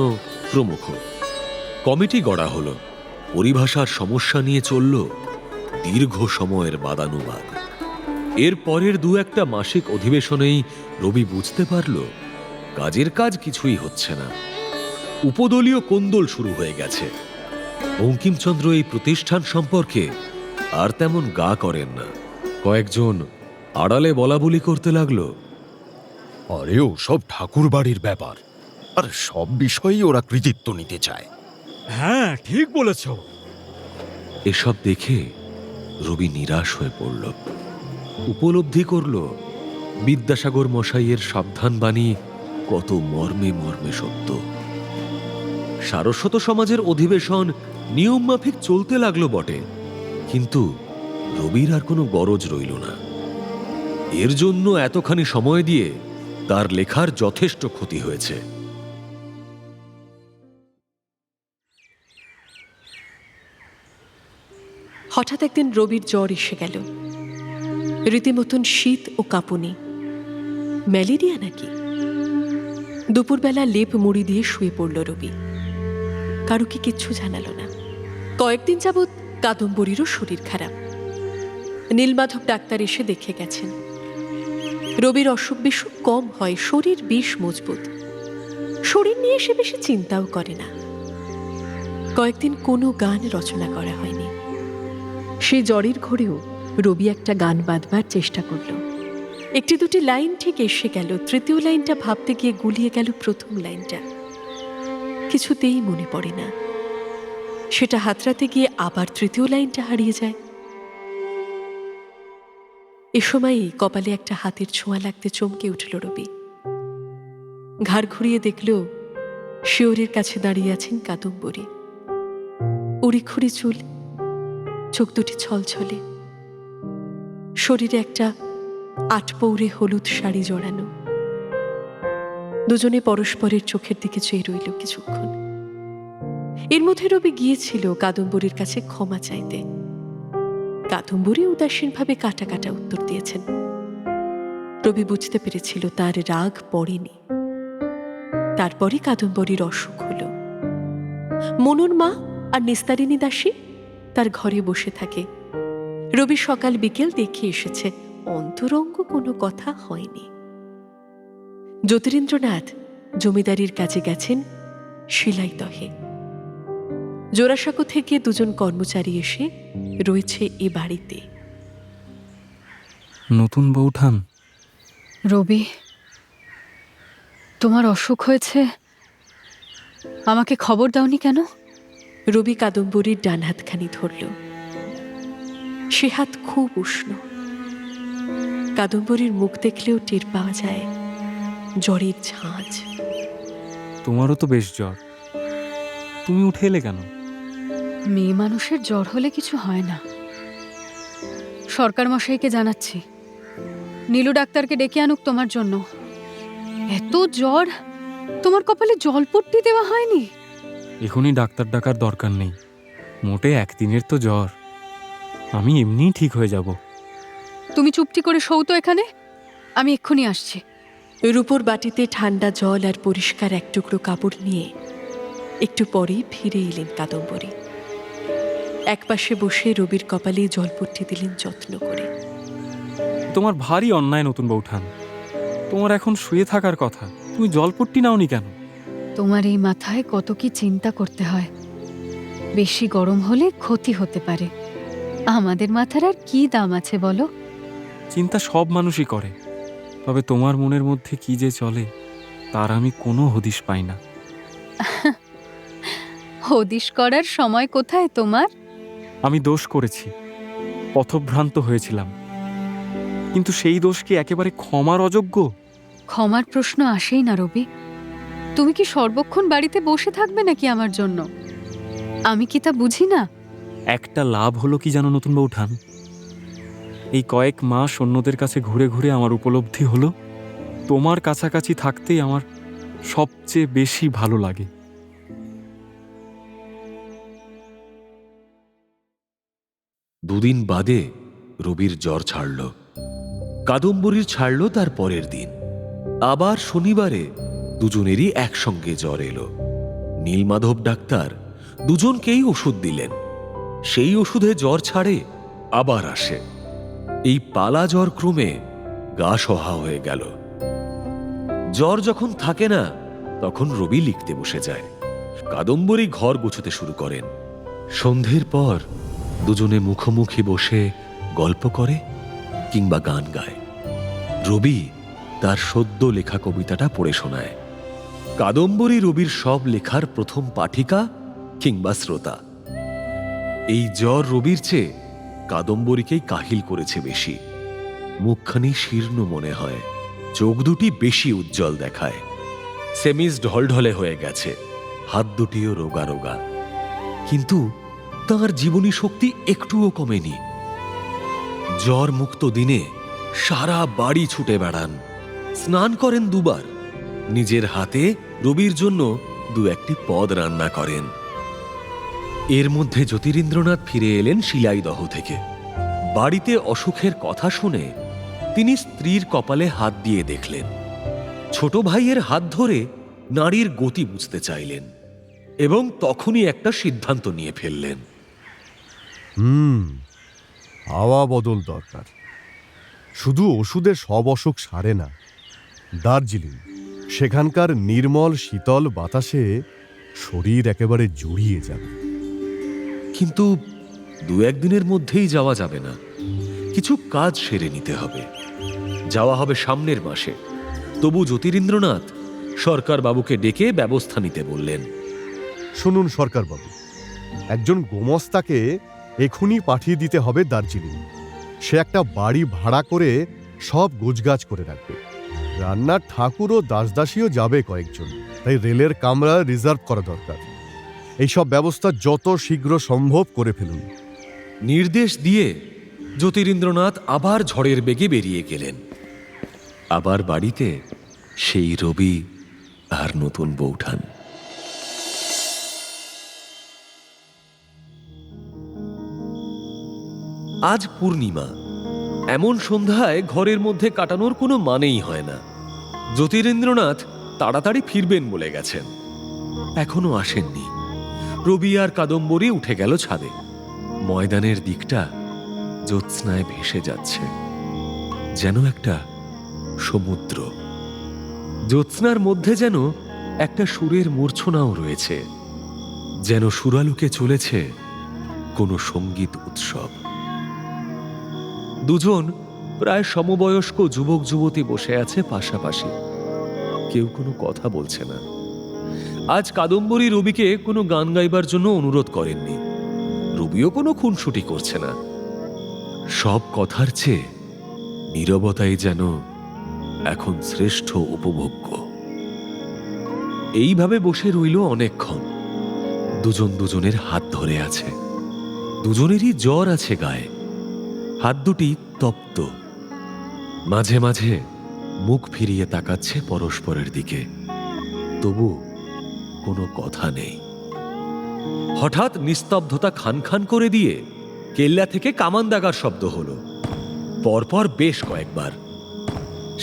প্রমুখ। কমিটি গড়া হল। পরিভাষার সমস্যা নিয়ে চলল দীর্ঘ সময়ের বাদানুবাদ। এর পরের দু একটা মাসিক অধিবেশনেই রবি বুঝতে পারল কাজের কাজ কিছুই হচ্ছে না। উপদলীয় কোন্দল শুরু হয়ে গেছে। বঙ্কিমচন্দ্র এই প্রতিষ্ঠান সম্পর্কে আর তেমন গা করেন না। কয়েকজন আড়ালে বলাবলি করতে লাগলো, আরে ও সব ঠাকুর বাড়ির ব্যাপার, আর সব বিষয়েই ওরা কৃতিত্ব নিতে চায়। হ্যাঁ, ঠিক বলেছ। এসব দেখে রবি নিরাশ হয়ে পড়ল। উপলব্ধি করল বিদ্যাসাগর মশাইয়ের সাবধান বাণী কত মর্মে মর্মে সত্য। সারস্বত সমাজের অধিবেশন নিয়ম মাফিক চলতে লাগলো বটে, কিন্তু রবির আর কোনো গরজ রইল না। এর জন্য এতখানি সময় দিয়ে তার লেখার যথেষ্ট ক্ষতি হয়েছে। হঠাৎ একদিন রবির জ্বর এসে গেল, রীতিমতন শীত ও কাঁপুনি। ম্যালেরিয়া নাকি? দুপুরবেলা লেপ মুড়ি দিয়ে শুয়ে পড়ল রবি। কারুকে কিচ্ছু জানালো না। কয়েকদিন যাবৎ কাদম্বরীরও শরীর খারাপ। নীলমাধব ডাক্তার এসে দেখে গেছেন। রবির অসুখ বিসুখ কম হয়, শরীর বেশ মজবুত। শরীর নিয়ে সে বেশি চিন্তাও করে না। কয়েকদিন কোনো গান রচনা করা হয়নি। সে জ্বরের ঘোরেও রবি একটা গান বাঁধবার চেষ্টা করল। একটি দুটি লাইন ঠিক এসে গেল, তৃতীয় লাইনটা ভাবতে গিয়ে গুলিয়ে গেল প্রথম লাইনটা। কিছুতেই মনে পড়ে না। সেটা হাতড়াতে গিয়ে আবার তৃতীয় লাইনটা হারিয়ে যায়। এ সময়ই কপালে একটা হাতের ছোঁয়া লাগতে চমকে উঠল রবি। ঘাড় ঘুরিয়ে দেখল শিওরের কাছে দাঁড়িয়ে আছেন কাদম্বরী। উড়িখুড়ি চুল, চোখ দুটি ছলছলে, শরীরে একটা আটপৌরে হলুদ শাড়ি জড়ানো। দুজনে পরস্পরের চোখের দিকে চেয়ে রইল কিছুক্ষণ। এর মধ্যে রবি গিয়েছিল কাদম্বরীর কাছে ক্ষমা চাইতে। কাদম্বরী উদাসীনভাবে কাটা কাটা উত্তর দিয়েছেন। রবি বুঝতে পেরেছিল তার রাগ পড়েনি। তারপরই কাদম্বরীর অসুখ হল। মনুর মা আর নিস্তারিণী দাসী তার ঘরে বসে থাকে। রবি সকাল বিকেল দেখে এসেছে, অন্তরঙ্গ কোনো কথা হয়নি। জ্যোতিরিন্দ্রনাথ জমিদারির কাজে গেছেন শিলাইদহে। জোড়াসাঁকো থেকে দুজন কর্মচারী এসে রয়েছে এ বাড়িতে। নতুন বৌঠান। রবি, তোমার অসুখ হয়েছে, আমাকে খবর দাওনি কেন? রবি কাদম্বরীর ডান হাতখানি ধরল। সে হাত খুব উষ্ণ। কাদম্বরীর মুখ দেখলেও টের পাওয়া যায় জ্বরের ঝাঁঝ। তোমারও তো বেশ জ্বর, তুমি উঠে এলে কেন? মেয়ে মানুষের জ্বর হলে কিছু হয় না। সরকার মশাইকে জানাচ্ছি, নীলু ডাক্তারকে ডেকে আনুক তোমার জন্য। এত জ্বর, তোমার কপালে জলপট্টি দেওয়া হয়নি? এখনই ডাক্তার ডাকার দরকার নেই, মোটে একদিনের তো জ্বর, আমি এমনিই ঠিক হয়ে যাব। তুমি চুপটি করে শৌতো এখানে, আমি এক্ষুনি আসছি। রূপোর বাটিতে ঠান্ডা জল আর পরিষ্কার এক টুকরো কাপড় নিয়ে একটু পরেই ফিরে এলেন কাদম্বরী। একপাশে বসে রবির কপালে জলপট্টি দিলেন যত্ন করে। তোমার ভারী অন্যায় নতুন বৌঠান, তোমার এখন শুয়ে থাকার কথা, তুমি জলপট্টি নাওনি কেন? তোমার এই মাথায় কত কি চিন্তা করতে হয়। বেশি গরম হলে ক্ষতি হতে পারে। আমাদের মাথার আর কি দাম আছে বলো? চিন্তা সব মানুষই করে, তবে তোমার মনের মধ্যে কি যে চলে তার আমি কোনো হদিশ পাই না। হদিশ করার সময় কোথায় তোমার? আমি দোষ করেছি, পথভ্রান্ত হয়েছিলাম, কিন্তু সেই দোষ কি একেবারে ক্ষমার অযোগ্য? ক্ষমার প্রশ্ন আসেই না রবি। তুমি কি সর্বক্ষণ বাড়িতে বসে থাকবে নাকি আমার জন্য? আমি কি তা বুঝি না? একটা লাভ হলো কি জানো নতুন বৌঠান, এই কয়েক মাস অন্যদের কাছে ঘুরে ঘুরে আমার উপলব্ধি হলো তোমার কাছাকাছি থাকতেই আমার সবচেয়ে বেশি ভালো লাগে। দুদিন বাদে রবির জ্বর ছাড়ল, কাদম্বরীর ছাড়ল তার পরের দিন। আবার শনিবারে দুজনেরই একসঙ্গে জ্বর এলো। নীলমাধব ডাক্তার দুজনকেই ওষুধ দিলেন। সেই ওষুধে জ্বর ছাড়ে, আবার আসে। এই পালা জ্বর ক্রমে গা সহা হয়ে গেল। জ্বর যখন থাকে না তখন রবি লিখতে বসে যায়। কাদম্বরী ঘর গোছাতে শুরু করেন। সন্ধ্যের পর দুজনে মুখোমুখি বসে গল্প করে কিংবা গান গায়। রবি তার সদ্য লেখা কবিতাটা পড়ে শোনায়। কাদম্বরী রবির সব লেখার প্রথম পাঠিকা কিংবা শ্রোতা। এই জ্বর রবির চেয়ে কাদম্বরীকেই কাহিল করেছে বেশি। মুখখানি শীর্ণ মনে হয়, চোখ দুটি বেশি উজ্জ্বল দেখায়। সেমিজ ঢলঢলে হয়ে গেছে, হাত দুটিও রোগা রোগা। কিন্তু তার জীবনী শক্তি একটুও কমেনি। জ্বর মুক্ত দিনে সারা বাড়ি ছুটে বেড়ান, স্নান করেন দুবার, নিজের হাতে রবির জন্য দু একটি পদ রান্না করেন। এর মধ্যে জ্যোতিরিন্দ্রনাথ ফিরে এলেন শিলাইদহ থেকে। বাড়িতে অসুখের কথা শুনে তিনি স্ত্রীর কপালে হাত দিয়ে দেখলেন। ছোট ভাইয়ের হাত ধরে নারীর গতি বুঝতে চাইলেন এবং তখনই একটা সিদ্ধান্ত নিয়ে ফেললেন। হাওয়া বদল দরকার। শুধু ওষুধে সব অসুখ সারে না। দার্জিলিং, সেখানকার নির্মল শীতল বাতাসে শরীর একেবারে জুড়িয়ে যাবে। কিন্তু দু একদিনের মধ্যেই যাওয়া যাবে না, কিছু কাজ সেরে নিতে হবে। যাওয়া হবে সামনের মাসে। তবু জ্যোতিরিন্দ্রনাথ সরকার বাবুকে ডেকে ব্যবস্থা নিতে বললেন। শুনুন সরকারবাবু, একজন গোমস্তাকে এখনই পাঠিয়ে দিতে হবে দার্জিলিং। সে একটা বাড়ি ভাড়া করে সব গোছগাছ করে রাখবে। রান্নার ঠাকুর ও দাসদাসীও যাবে কয়েকজন, তাই রেলের কামরা রিজার্ভ করা দরকার। এইসব ব্যবস্থা যত শীঘ্র সম্ভব করে ফেলুন। নির্দেশ দিয়ে জ্যোতিরিন্দ্রনাথ আবার ঝড়ের বেগে বেরিয়ে গেলেন। আবার বাড়িতে সেই রবি আর নতুন বৌঠান। আজ পূর্ণিমা। এমন সন্ধ্যায় ঘরের মধ্যে কাটানোর কোনো মানেই হয় না। জ্যোতিরিন্দ্রনাথ তাড়াতাড়ি ফিরবেন বলে গেছেন, এখনো আসেননি। রবি আর কাদম্বরী উঠে গেল ছাদে। ময়দানের দিকটা জ্যোৎস্নায় ভেসে যাচ্ছে, যেন একটা সমুদ্র। জ্যোৎস্নার মধ্যে যেন একটা সুরের মূর্ছনাও রয়েছে, যেন সুরালোকে চলেছে কোনো সঙ্গীত উৎসব। দুজন প্রায় সমবয়স্ক যুবক যুবতী বসে আছে পাশাপাশি, কেউ কোনো কথা বলছে না। আজ কাদম্বরী রবিকে কোনো গান গাইবার জন্য অনুরোধ করেননি, রবিও কোনো খুনসুটি করছে না। সব কথার চেয়ে নীরবতাই যেন এখন শ্রেষ্ঠ উপভোগ্য। এইভাবে বসে রইল অনেকক্ষণ। দুজন দুজনের হাত ধরে আছে, দুজনেরই জ্বর আছে গায়ে, হাত দুটি তপ্ত। মাঝে মাঝে মুখ ফিরিয়ে তাকাচ্ছে পরস্পরের দিকে, তবু কোনো কথা নেই। হঠাৎ নিস্তব্ধতা খান খান করে দিয়ে কেল্লা থেকে কামান দাগার শব্দ হলো, পরপর বেশ কয়েকবার।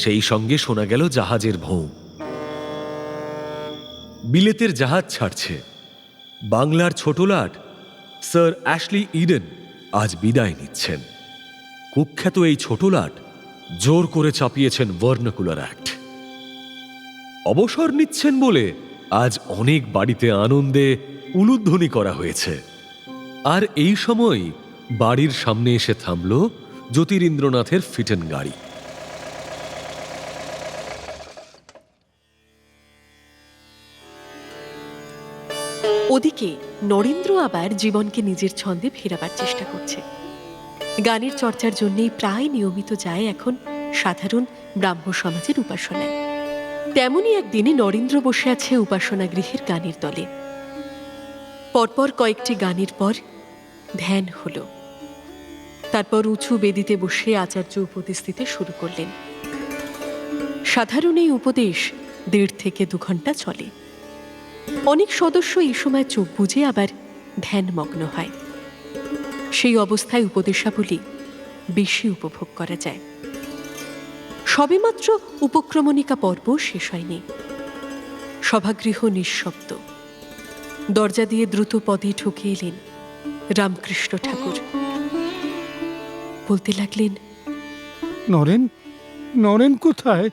সেই সঙ্গে শোনা গেল জাহাজের ভোঁ। বিলেতের জাহাজ ছাড়ছে। বাংলার ছোটলাট স্যার অ্যাশলি ইডেন আজ বিদায় নিচ্ছেন। কুখ্যাত এই ছোটলাট জোর করে চাপিয়েছেন ভার্নাকুলার অ্যাক্ট। অবসর নিচ্ছেন বলে আজ অনেক বাড়িতে আনন্দে উলুধ্বনি করা হয়েছে। আর এই সময় বাড়ির সামনে এসে থামল জ্যোতিরিন্দ্রনাথের ফিটেন গাড়ি। ওদিকে নরেন্দ্র আবার জীবনকে নিজের ছন্দে ফেরাবার চেষ্টা করছে। গানের চর্চার জন্যই প্রায় নিয়মিত যায় এখন সাধারণ ব্রাহ্ম সমাজের উপাসনায়। তেমনই একদিনে নরেন্দ্র বসে আছে উপাসনা গৃহের গানের দলে। পরপর কয়েকটি গানের পর ধ্যান হল। তারপর উঁচু বেদিতে বসে আচার্য উপদেশ দিতে শুরু করলেন। সাধারণ এই উপদেশ 1.5 থেকে 2 ঘন্টা চলে। অনেক সদস্য এই সময় চোখ বুজে আবার ধ্যানমগ্ন হয়। সেই অবস্থায় উপদেশাবলী বেশি উপভোগ করা যায়। সবেমাত্র উপক্রমণিকা পর্ব শেষ হয়নি। সভাগৃহ নিঃশব্দ। দরজা দিয়ে দ্রুত পদে ঢুকে এলেন রামকৃষ্ণ ঠাকুর। বলতে লাগলেন, নরেন, নরেন কোথায়?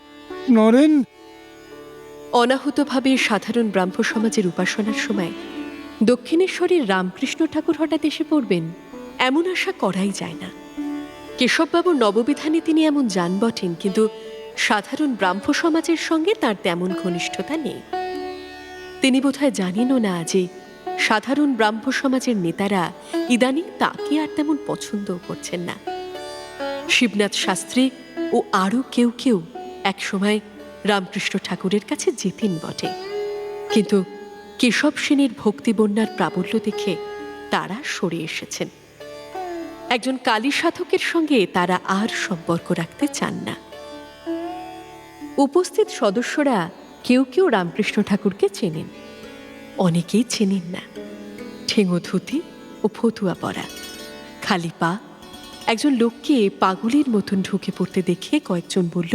নরেন। অনাহুতভাবে সাধারণ ব্রাহ্ম সমাজের উপাসনার সময় দক্ষিণেশ্বরের রামকৃষ্ণ ঠাকুর হঠাৎ এসে পড়বেন, এমন আশা করাই যায় না। কেশববাবুর নববিধানে তিনি এমন যান বটেন, কিন্তু সাধারণ ব্রাহ্ম সমাজের সঙ্গে তার তেমন ঘনিষ্ঠতা নেই। তিনি বোধহয় জানেনও না যে সাধারণ ব্রাহ্ম সমাজের নেতারা ইদানিং তাকে আর তেমন পছন্দও করছেন না। শিবনাথ শাস্ত্রী ও আরও কেউ কেউ একসময় রামকৃষ্ণ ঠাকুরের কাছে যেতেন বটে, কিন্তু কেশব সেনের ভক্তিবন্যার প্রাবল্য দেখে তারা সরে এসেছেন। একজন কালী সাধকের সঙ্গে তারা আর সম্পর্ক রাখতে চান না। উপস্থিত সদস্যরা কেউ কেউ রামকৃষ্ণ ঠাকুরকে চেনেন, অনেকেই চেনেন না। ঠেঙো ধুতি ও ফতুয়া পরা, খালি পা একজন লোককে পাগলের মতন ঢুকে পড়তে দেখে কয়েকজন বলল,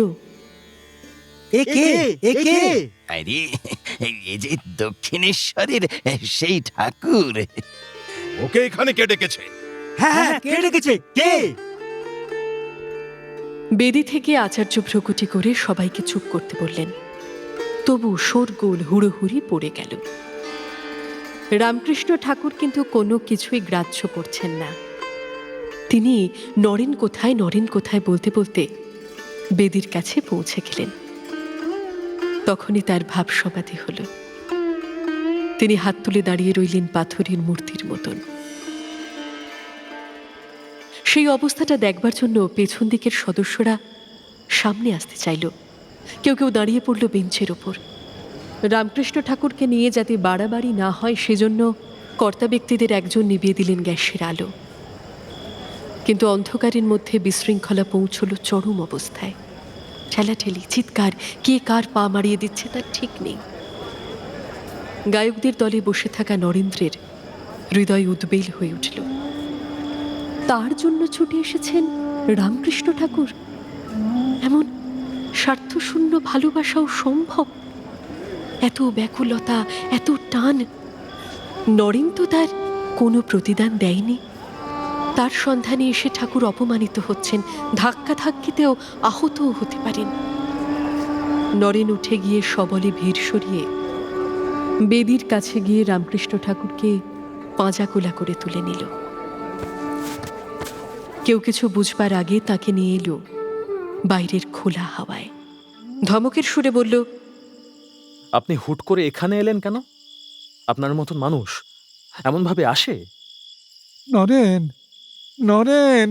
আরে এই যে দক্ষিণেশ্বরের সেই ঠাকুর। ওকে এখানে কে ডেকেছে? হ্যাঁ, কে ডেকেছে? কে? বেদি থেকে আচার্য ভ্রকুটি করে সবাইকে চুপ করতে বললেন। তবু শোরগোল হুড়োহুড়ি পড়ে গেল। রামকৃষ্ণ ঠাকুর কিন্তু কোনো কিছুই গ্রাহ্য করছেন না। তিনি নরেন কোথায় বলতে বলতে বেদির কাছে পৌঁছে গেলেন। তখনই তার ভাব সমাধি হল। তিনি হাত তুলে দাঁড়িয়ে রইলেন পাথরের মূর্তির মতন। সেই অবস্থাটা দেখবার জন্য পেছন দিকের সদস্যরা সামনে আসতে চাইল। কেউ কেউ দাঁড়িয়ে পড়ল বেঞ্চের ওপর। রামকৃষ্ণ ঠাকুরকে নিয়ে যাতে বাড়াবাড়ি না হয় সেজন্য কর্তা ব্যক্তিদের একজন নিভিয়ে দিলেন গ্যাসের আলো। কিন্তু অন্ধকারের মধ্যে বিশৃঙ্খলা পৌঁছল চরম অবস্থায়। ঠেলাঠেলি, চিৎকার, কে কার পা মারিয়ে দিচ্ছে তার ঠিক নেই। গায়কদের দলে বসে থাকা নরেন্দ্রের হৃদয় উদ্বেল হয়ে উঠল। তার জন্য ছুটে এসেছেন রামকৃষ্ণ ঠাকুর। এমন স্বার্থশূন্য ভালোবাসাও সম্ভব? এত ব্যাকুলতা, এত টান! নরেন তো তার কোনো প্রতিদান দেয়নি। তার সন্ধানে এসে ঠাকুর অপমানিত হচ্ছেন, ধাক্কাধাক্কিতেও আহতও হতে পারেন। নরেন উঠে গিয়ে সবলে ভিড় সরিয়ে বেদির কাছে গিয়ে রামকৃষ্ণ ঠাকুরকে পাঁজাকোলা করে তুলে নিল। কেউ কিছু বুঝবার আগে তাকে নিয়ে এলো বাইরের খোলা হাওয়ায়। ধমকের সুরে বলল, আপনি হুট করে এখানে এলেন কেন? আপনার মতন মানুষ এমনভাবে আসে? নরেন, নরেন,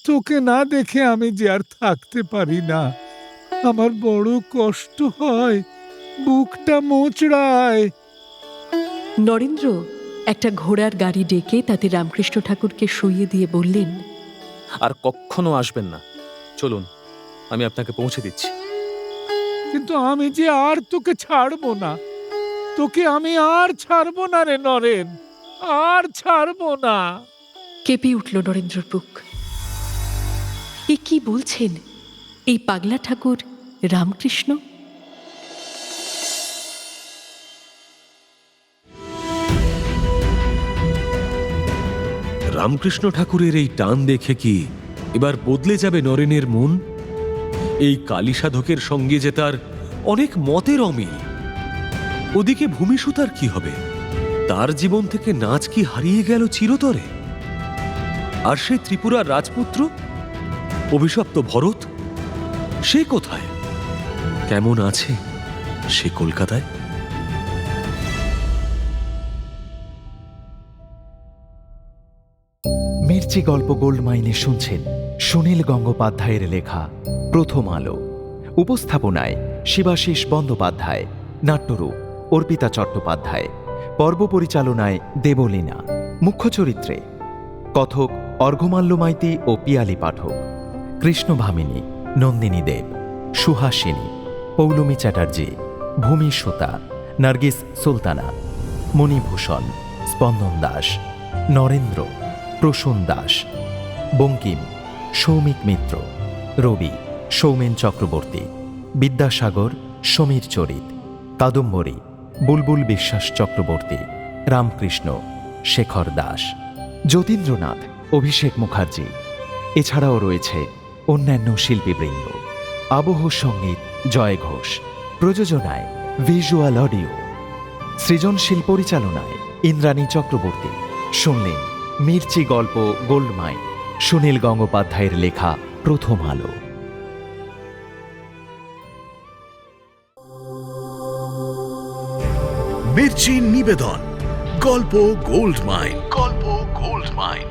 তোকে না দেখে আমি যে আর থাকতে পারি না। আমার বড় কষ্ট হয়, বুকটা মোচড়ায়। নরেন্দ্র একটা ঘোড়ার গাড়ি ডেকে তাতে রামকৃষ্ণ ঠাকুরকে শুইয়ে দিয়ে বললেন, আর কখনো আসবেন না, চলুন, আমি আপনাকে পৌঁছে দিচ্ছি। কিন্তু আমি যে আর তোকে ছাড়বো না, তোকে আমি আর ছাড়বো না রে নরেন, আর ছাড়বো না। কেঁপে উঠল নরেন্দ্রর বুক। এ কি বলছেন? এই পাগলা ঠাকুর রামকৃষ্ণ? রামকৃষ্ণ ঠাকুরের এই টান দেখে কি এবার বদলে যাবে নরেনের মন? এই কালী সাধকের সঙ্গে যে তার অনেক মতের অমিল। ওদিকে ভূমিসুতার কি হবে? তার জীবন থেকে নাচ কি হারিয়ে গেল চিরতরে? আর সেই ত্রিপুরার রাজপুত্র অভিশপ্ত ভরত, সে কোথায়? কেমন আছে সে কলকাতায়? মির্চি গল্প গোল্ডমাইনে শুনছেন সুনীল গঙ্গোপাধ্যায়ের লেখা প্রথম আলো। উপস্থাপনায় শিবাশিস বন্দ্যোপাধ্যায়, নাট্যরূপ অর্পিতা চট্টোপাধ্যায়, পর্ব পরিচালনায় দেবলীনা, মুখ্য চরিত্রে কথক অর্ঘ্যমাল্য মাইতি ও পিয়ালি পাঠক, কৃষ্ণ ভামিনী নন্দিনী দেব, সুহাসিনী পৌলমী চ্যাটার্জি, ভূমি সুতা নার্গিস সুলতানা, মণিভূষণ স্পন্দন দাস, নরেন্দ্র প্রসূন দাস, বঙ্কিম সৌমিক মিত্র, রবি সৌমেন চক্রবর্তী, বিদ্যাসাগর সমীর চরিত, কাদম্বরী বুলবুল বিশ্বাস চক্রবর্তী, রামকৃষ্ণ শেখর দাস, যতীন্দ্রনাথ অভিষেক মুখার্জি। এছাড়াও রয়েছে অন্যান্য শিল্পীবৃন্দ। আবহ সঙ্গীত জয় ঘোষ, প্রযোজনায় ভিজুয়াল অডিও, সৃজনশীল পরিচালনায় ইন্দ্রাণী চক্রবর্তী। শুনলেন মির্চি গল্প গোল্ডমাইন, সুনীল গঙ্গোপাধ্যায়ের লেখা প্রথম আলো। মির্চি নিবেদন গল্প গোল্ড মাইন। গল্প গোল্ড মাইন।